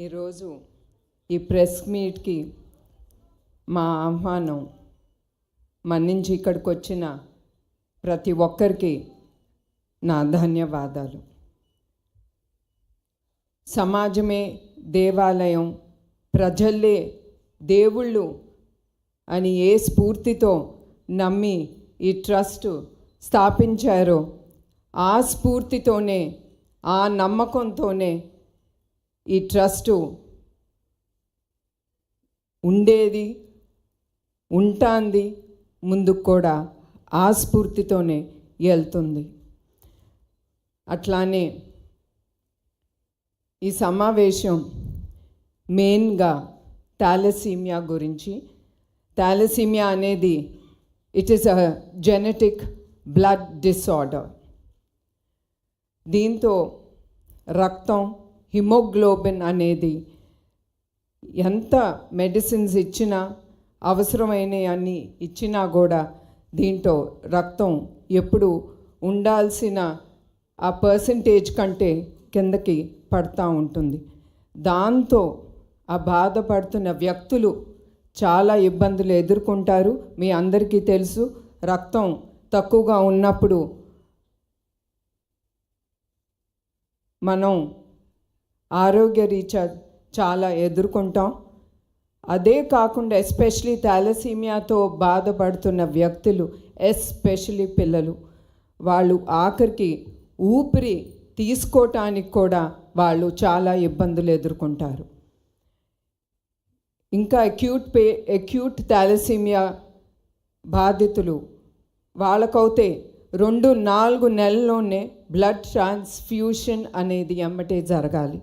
ఈరోజు ఈ ప్రెస్ మీట్కి మా ఆహ్వానం మన్నించి ఇక్కడికి వచ్చిన ప్రతి ఒక్కరికి నా ధన్యవాదాలు. సమాజమే దేవాలయం, ప్రజల్లే దేవుళ్ళు అని ఏ స్ఫూర్తితో నమ్మి ఈ ట్రస్ట్ స్థాపించారో ఆ స్ఫూర్తితోనే, ఆ నమ్మకంతోనే ఈ ట్రస్టు ఉండేది, ఉంటాంది, ముందుకు కూడా ఆ స్ఫూర్తితోనే వెళ్తుంది. అట్లానే ఈ సమావేశం మెయిన్గా థాలసీమియా గురించి. థాలసీమియా అనేది it is a genetic blood disorder. దీంతో రక్తం, హిమోగ్లోబిన్ అనేది ఎంత మెడిసిన్స్ ఇచ్చినా, అవసరమైన అన్ని ఇచ్చినా కూడా దీంట్లో రక్తం ఎప్పుడు ఉండాల్సిన ఆ పర్సంటేజ్ కంటే కిందకి పడుతూ ఉంటుంది. దాంతో ఆ బాధపడుతున్న వ్యక్తులు చాలా ఇబ్బందులు ఎదుర్కొంటారు. మీ అందరికీ తెలుసు, రక్తం తక్కువగా ఉన్నప్పుడు మనం ఆరోగ్యరీత్యా చాలా ఎదుర్కొంటాం. అదే కాకుండా ఎస్పెషలీ థాలసీమియాతో బాధపడుతున్న వ్యక్తులు, ఎస్పెషలీ పిల్లలు, వాళ్ళు ఆఖరికి ఊపిరి తీసుకోవటానికి కూడా వాళ్ళు చాలా ఇబ్బందులు ఎదుర్కొంటారు. ఇంకా అక్యూట్ థాలసీమియా బాధితులు వాళ్ళకైతే 2-4 నెలల్లోనే బ్లడ్ ట్రాన్స్ఫ్యూషన్ అనేది ఎమ్మటే జరగాలి.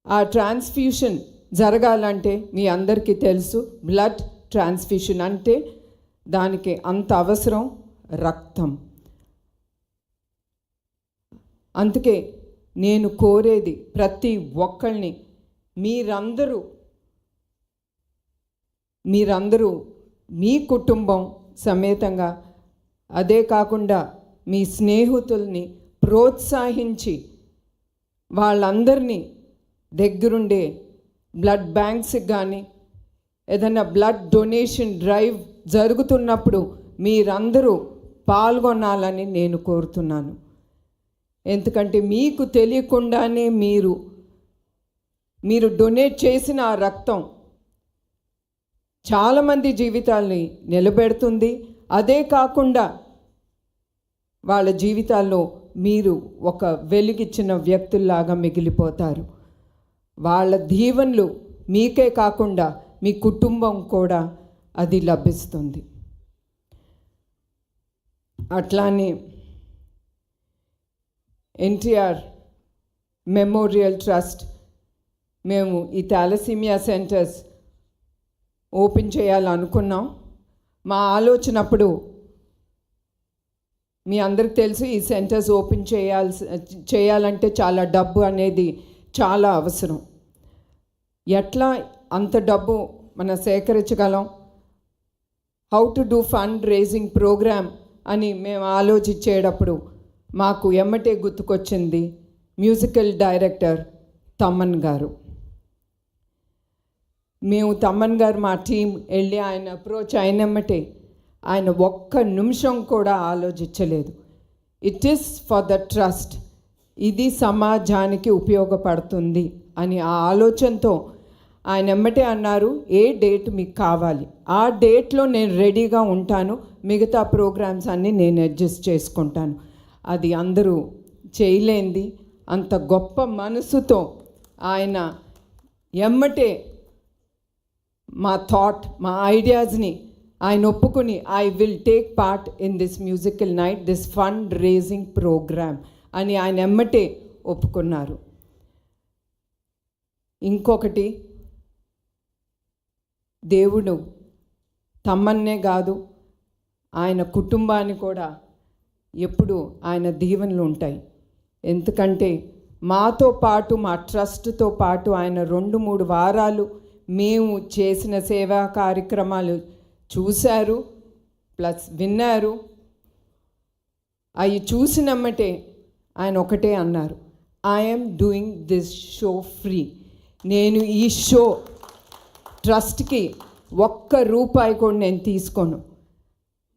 ఆ ట్రాన్స్ఫ్యూషన్ జరగాలంటే మీ అందరికీ తెలుసు, బ్లడ్ ట్రాన్స్ఫ్యూషన్ అంటే దానికి అంత అవసరం రక్తం. అందుకే నేను కోరేది ప్రతి ఒక్కళ్ళని, మీరందరూ మీ కుటుంబం సమేతంగా, అదే కాకుండా మీ స్నేహితుల్ని ప్రోత్సహించి వాళ్ళందరినీ దగ్గరుండే బ్లడ్ బ్యాంక్స్కి కానీ ఏదైనా బ్లడ్ డొనేషన్ డ్రైవ్ జరుగుతున్నప్పుడు మీరందరూ పాల్గొనాలని నేను కోరుతున్నాను. ఎందుకంటే మీకు తెలియకుండానే మీరు డొనేట్ చేసిన ఆ రక్తం చాలామంది జీవితాల్ని నిలబెడుతుంది. అదే కాకుండా వాళ్ళ జీవితాల్లో మీరు ఒక వెలుగిచ్చిన వ్యక్తుల్లాగా మిగిలిపోతారు. వాళ్ళ దీవెనలు మీకే కాకుండా మీ కుటుంబం కూడా అది లభిస్తుంది. అట్లానే ఎన్టీఆర్ మెమోరియల్ ట్రస్ట్ మేము ఈ థాలసీమియా సెంటర్స్ ఓపెన్ చేయాలనుకున్నాం. మా ఆలోచనప్పుడు మీ అందరికి తెలుసు, ఈ సెంటర్స్ ఓపెన్ చేయాలంటే చాలా డబ్బు అనేది చాలా అవసరం. ఎట్లా అంత డబ్బు మనం సేకరించగలం? How to do fund raising programme అని మేము ఆలోచించేటప్పుడు మాకు ఎమ్మటే గుర్తుకొచ్చింది మ్యూజికల్ డైరెక్టర్ తమన్ గారు. మేము తమన్ గారు మా టీం వెళ్ళి ఆయన అప్రోచ్ అయినమ్మటే ఆయన ఒక్క నిమిషం కూడా ఆలోచించలేదు. It is for the trust, ఇది సమాజానికి ఉపయోగపడుతుంది అని ఆ ఆలోచనతో ఆయన ఎమ్మటే అన్నారు, ఏ డేట్ మీకు కావాలి ఆ డేట్లో నేను రెడీగా ఉంటాను, మిగతా ప్రోగ్రామ్స్ అన్నీ నేను అడ్జస్ట్ చేసుకుంటాను. అది అందరూ చేయలేంది. అంత గొప్ప మనసుతో ఆయన ఎమ్మటే మా మా ఐడియాస్ని ఆయన ఒప్పుకుని I will take part in this musical night, this fund raising programme అని ఆయన ఎమ్మటే ఒప్పుకున్నారు. ఇంకొకటి, దేవుడు తమ్మన్నే కాదు ఆయన కుటుంబాన్ని కూడా ఎప్పుడు ఆయన దీవెనలు ఉంటాయి. ఎందుకంటే మాతో పాటు, మా ట్రస్ట్తో పాటు ఆయన 2-3 వారాలు మేము చేసిన సేవా కార్యక్రమాలు చూశారు, ప్లస్ విన్నారు. అవి చూసినమ్మటే ఆయన ఒకటే అన్నారు, I'm doing this show free. నేను ఈ షో ట్రస్ట్కి ఒక్క రూపాయి కూడా నేను తీసుకోను.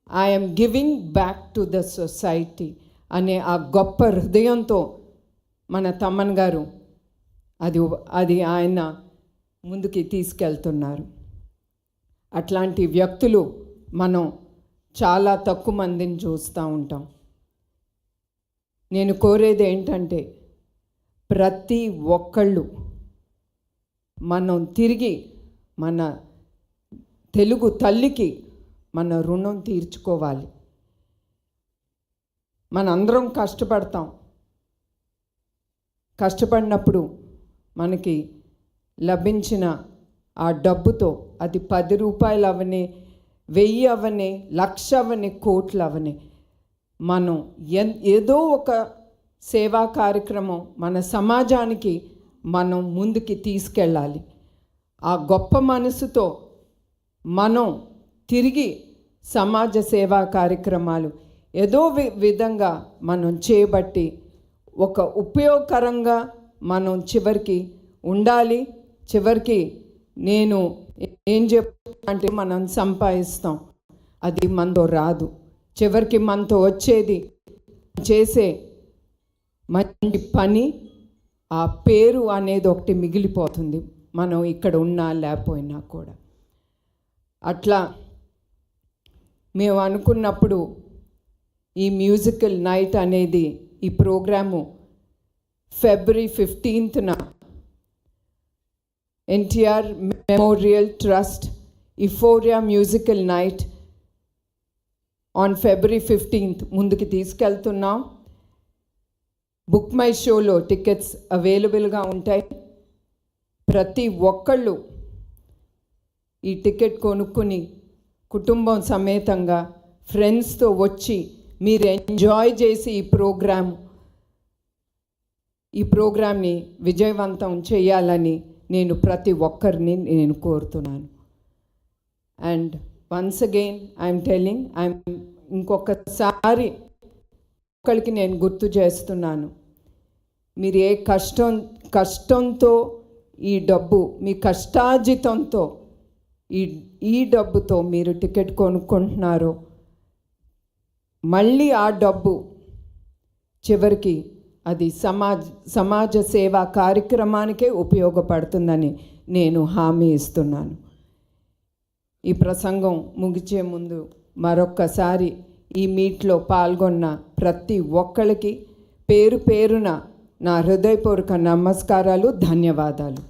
I'm giving back to the society అనే ఆ గొప్ప హృదయంతో మన తమ్మన్ గారు అది ఆయన ముందుకి తీసుకెళ్తున్నారు. అట్లాంటి వ్యక్తులు మనం చాలా తక్కువ మందిని చూస్తూ ఉంటాం. నేను కోరేది ఏంటంటే ప్రతి ఒక్కళ్ళు మనం తిరిగి మన తెలుగు తల్లికి మన రుణం తీర్చుకోవాలి. మనందరం కష్టపడినప్పుడు మనకి లభించిన ఆ డబ్బుతో, అది 10 రూపాయలు అవని, 1000 అవని, 1,00,000 అవని, కోట్లు అవని, మనం ఏదో ఒక సేవా కార్యక్రమం మన సమాజానికి మనం ముందుకి తీసుకెళ్ళాలి. ఆ గొప్ప మనసుతో మనం తిరిగి సమాజ సేవా కార్యక్రమాలు ఏదో విధంగా మనం చేయబట్టి ఒక ఉపయోగకరంగా మనం చివరికి ఉండాలి. చివరికి నేను ఏం అంటే మనం సంపాదిస్తాం, అది మనతో రాదు. చివరికి మనతో వచ్చేది చేసే మంచి పని, ఆ పేరు అనేది ఒకటి మిగిలిపోతుంది, మనం ఇక్కడ ఉన్నా లేకపోయినా కూడా. అట్లా మేము అనుకున్నప్పుడు ఈ మ్యూజికల్ నైట్ అనేది, ఈ programme February 15th NTR memorial trust Euphoria musical night on February 15th ముందుకు తీసుకెళ్తున్నాం. బుక్ మై షోలో టికెట్స్ అవైలబుల్గా ఉంటాయి. ప్రతి ఒక్కళ్ళు ఈ టికెట్ కొనుక్కొని కుటుంబం సమేతంగా ఫ్రెండ్స్తో వచ్చి మీరు ఎంజాయ్ చేసి ఈ ప్రోగ్రామ్ని విజయవంతం చేయాలని నేను ప్రతి ఒక్కరిని నేను కోరుతున్నాను. And once again I'm telling, ఇంకొకసారి ఒక్కరికి నేను గుర్తు చేస్తున్నాను, మీరు ఏ కష్టంతో ఈ డబ్బు, మీ కష్టార్జితంతో ఈ డబ్బుతో మీరు టికెట్ కొనుక్కుంటున్నారో, మళ్ళీ ఆ డబ్బు చివరికి అది సమాజ సేవా కార్యక్రమానికే ఉపయోగపడుతుందని నేను హామీ ఇస్తున్నాను. ఈ ప్రసంగం ముగిచే ముందు మరొక్కసారి ఈ మీట్లో పాల్గొన్న ప్రతి ఒక్కరికి పేరు పేరున నా హృదయపూర్వక నమస్కారాలు, ధన్యవాదాలు.